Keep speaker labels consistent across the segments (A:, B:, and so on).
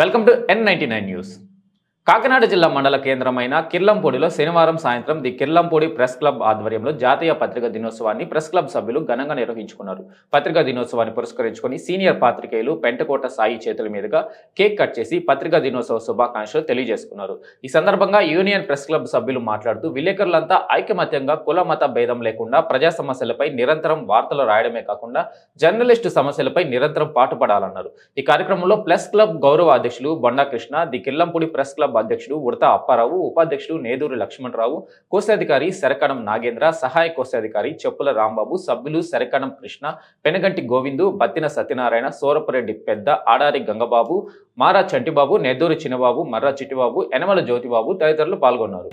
A: Welcome to N99 news. Kakinada జిల్లా మండల కేంద్రమైన కిర్లంపూడిలో శనివారం సాయంత్రం ది కిర్లంపూడి ప్రెస్ క్లబ్ ఆధ్వర్యంలో జాతీయ పత్రికా దినోత్సవాన్ని ప్రెస్ క్లబ్ సభ్యులు ఘనంగా నిర్వహించుకున్నారు. పత్రికా దినోత్సవాన్ని పురస్కరించుకొని సీనియర్ పాత్రికేయులు పెంటకోట సాయి చేతుల మీదుగా కేక్ కట్ చేసి పత్రికా దినోత్సవ శుభాకాంక్షలు తెలియజేసుకున్నారు. ఈ సందర్భంగా యూనియన్ ప్రెస్ క్లబ్ సభ్యులు మాట్లాడుతూ విలేకరులంతా ఐకమత్యంగా కుల మత భేదం లేకుండా ప్రజా సమస్యలపై నిరంతరం వార్తలు రాయడమే కాకుండా జర్నలిస్టు సమస్యలపై నిరంతరం పాటుపడాలన్నారు. ఈ కార్యక్రమంలో ప్రెస్ క్లబ్ గౌరవ అధ్యక్షులు Bonda Krishna, the Kirlampudi press club అధ్యక్షుడు ఉడత అప్పారావు, ఉపాధ్యక్షుడు నేదూరి లక్ష్మణరావు, కోశాధికారి శరకణం నాగేంద్ర, సహాయ కోశాధికారి చెప్పుల రాంబాబు, సభ్యులు శరకణం కృష్ణ, పెనగంటి గోవిందు, బత్తిన సత్యనారాయణ, సోరపురెడ్డి పెద్ద, ఆడారి గంగబాబు, మారా చంటిబాబు, నెద్దూరి చిన్నబాబు, మర్రా చిట్టిబాబు, యనమల జ్యోతిబాబు తదితరులు పాల్గొన్నారు.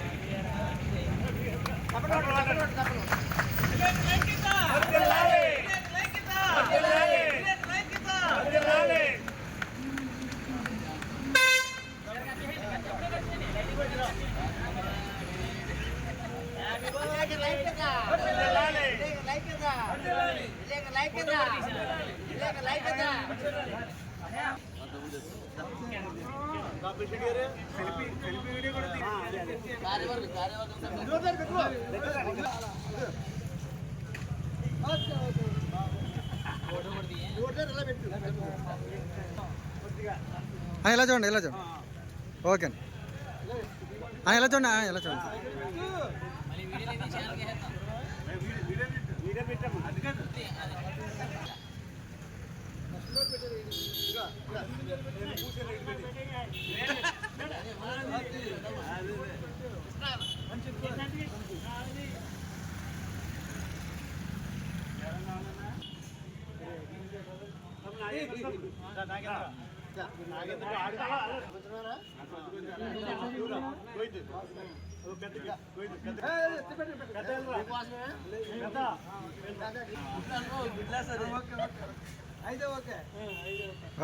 B: ఇలా చూడండి, ఇలా చూడండి. ఓకే, ఇలా చూడండి, ఇలా చూడండి.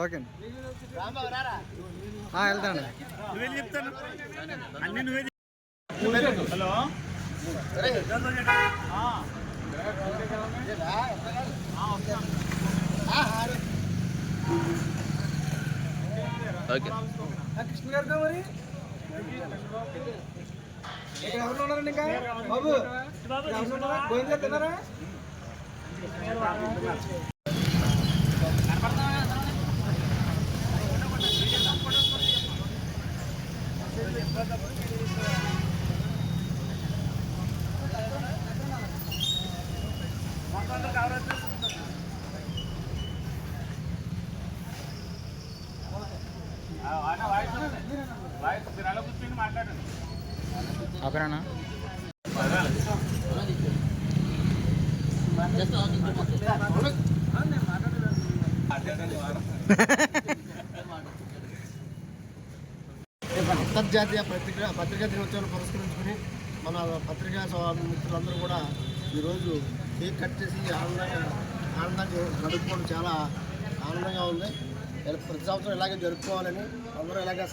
B: ఓకే, వెళ్తాను.
C: హలో,
B: కృష్ణ గారు మరి ఎవరు ఉన్నారండి? ఇంకా బాబు గోవింద తిన్నారా?
A: అపరానా
D: అంతర్జాతీయ పత్రికా దినోత్సవాన్ని పురస్కరించుకుని మన పత్రికా మిత్రులందరూ కూడా ఈరోజు కేక్ కట్ చేసి ఆనందంగా గడుపుకోవడం చాలా ఆనందంగా ఉంది. ప్రతి సంవత్సరం ఇలాగే జరుపుకోవాలని, అందరూ ఇలాగే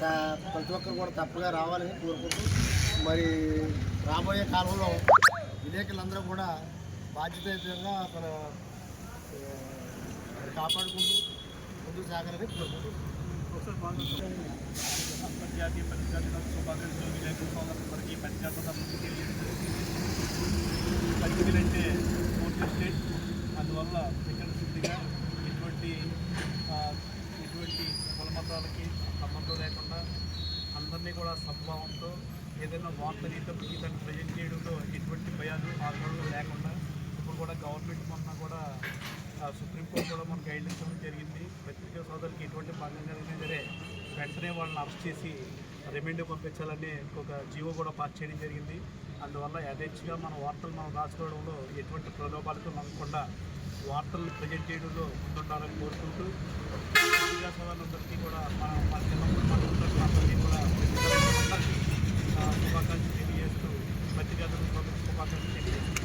D: ప్రతి ఒక్కరు కూడా తప్పగా రావాలని కోరుకుంటూ, మరి రాబోయే కాలంలో విలేకరులందరూ కూడా బాధ్యతాయుతంగా మన కాపాడుకుంటూ ముందుకు సాగాలని కోరుకుంటున్నాం.
C: అంతర్జాతీయ పత్రికా దినోత్సవ శుభాకాంక్షలు విలేకరుల సోదరులందరికీ పత్రికా పత్రికలంటే పూర్తి స్టేట్, అందువల్ల ఇక్కడ శుద్ధిగా ఎటువంటి కులమతాలకి సంబంధం లేకుండా అందరినీ కూడా సమభావంతో ఏదైనా వార్త గీతాన్ని ప్రజెంట్ చేయడంలో ఎటువంటి భయాలు ఆందోళనలు లేకుండా, ఇప్పుడు కూడా గవర్నమెంట్ మొన్న కూడా సుప్రీంకోర్టు కూడా మనకు గైడ్లైన్స్ ఇవ్వడం జరిగింది. పత్రికా సోదరులకి ఎటువంటి భంగం జరిగినా సరే వెంటనే వాళ్ళని అరెస్ట్ చేసి రిమాండ్ పంపించాలని ఒక జీవో కూడా పాస్ చేయడం జరిగింది. అందువల్ల యథేచ్ఛగా మన వార్తలు మనం రాసుకోవడంలో ఎటువంటి ప్రలోభాలకు నమ్మకుండా వార్తలను ప్రజెంట్ చేయడంలో ముందుండాలని కోరుకుంటూ పత్రికా సోదరులందరికీ కూడా మన చిన్నప్పుడు కూడా శుభాకాంక్షలు తెలియజేస్తూ పత్రికా శుభాకాంక్షలు తెలియజేస్తాం.